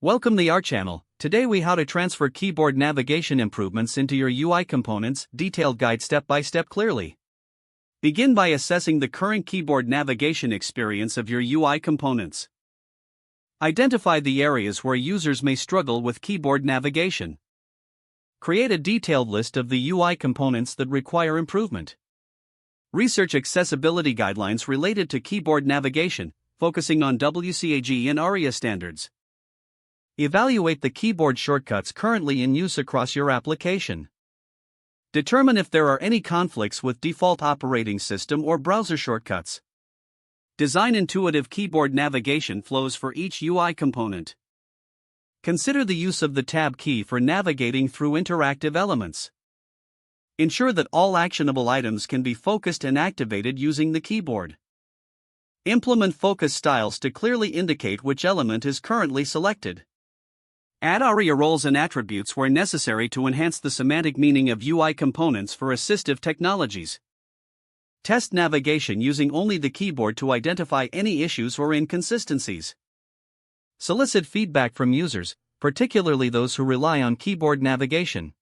Welcome to our channel. Today we how to transfer keyboard navigation improvements into your UI components, detailed guide step by step clearly. Begin by assessing the current keyboard navigation experience of your UI components. Identify the areas where users may struggle with keyboard navigation. Create a detailed list of the UI components that require improvement. Research accessibility guidelines related to keyboard navigation, focusing on WCAG and ARIA standards. Evaluate the keyboard shortcuts currently in use across your application. Determine if there are any conflicts with default operating system or browser shortcuts. Design intuitive keyboard navigation flows for each UI component. Consider the use of the Tab key for navigating through interactive elements. Ensure that all actionable items can be focused and activated using the keyboard. Implement focus styles to clearly indicate which element is currently selected. Add ARIA roles and attributes where necessary to enhance the semantic meaning of UI components for assistive technologies. Test navigation using only the keyboard to identify any issues or inconsistencies. Solicit feedback from users, particularly those who rely on keyboard navigation.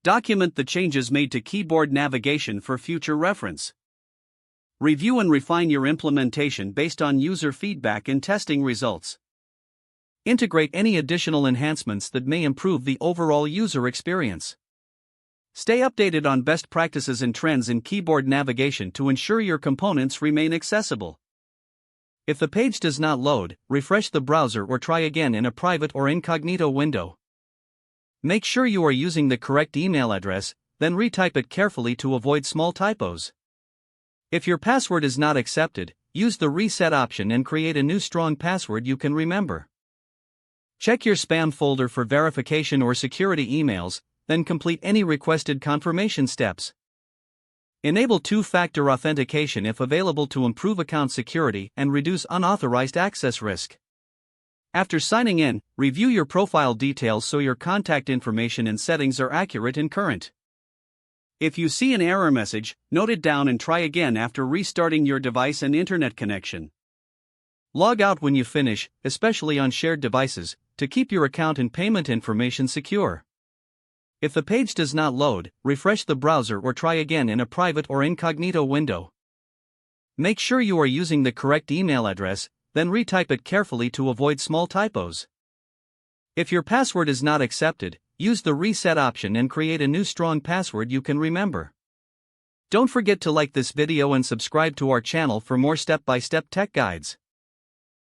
Document the changes made to keyboard navigation for future reference. Review and refine your implementation based on user feedback and testing results. Integrate any additional enhancements that may improve the overall user experience. Stay updated on best practices and trends in keyboard navigation to ensure your components remain accessible. If the page does not load, refresh the browser or try again in a private or incognito window. Make sure you are using the correct email address, then retype it carefully to avoid small typos. If your password is not accepted, use the reset option and create a new strong password you can remember. Check your spam folder for verification or security emails, then complete any requested confirmation steps. Enable two-factor authentication if available to improve account security and reduce unauthorized access risk. After signing in, review your profile details so your contact information and settings are accurate and current. If you see an error message, note it down and try again after restarting your device and internet connection. Log out when you finish, especially on shared devices, to keep your account and payment information secure. If the page does not load, refresh the browser or try again in a private or incognito window. Make sure you are using the correct email address, then retype it carefully to avoid small typos. If your password is not accepted, use the reset option and create a new strong password you can remember. Don't forget to like this video and subscribe to our channel for more step-by-step tech guides.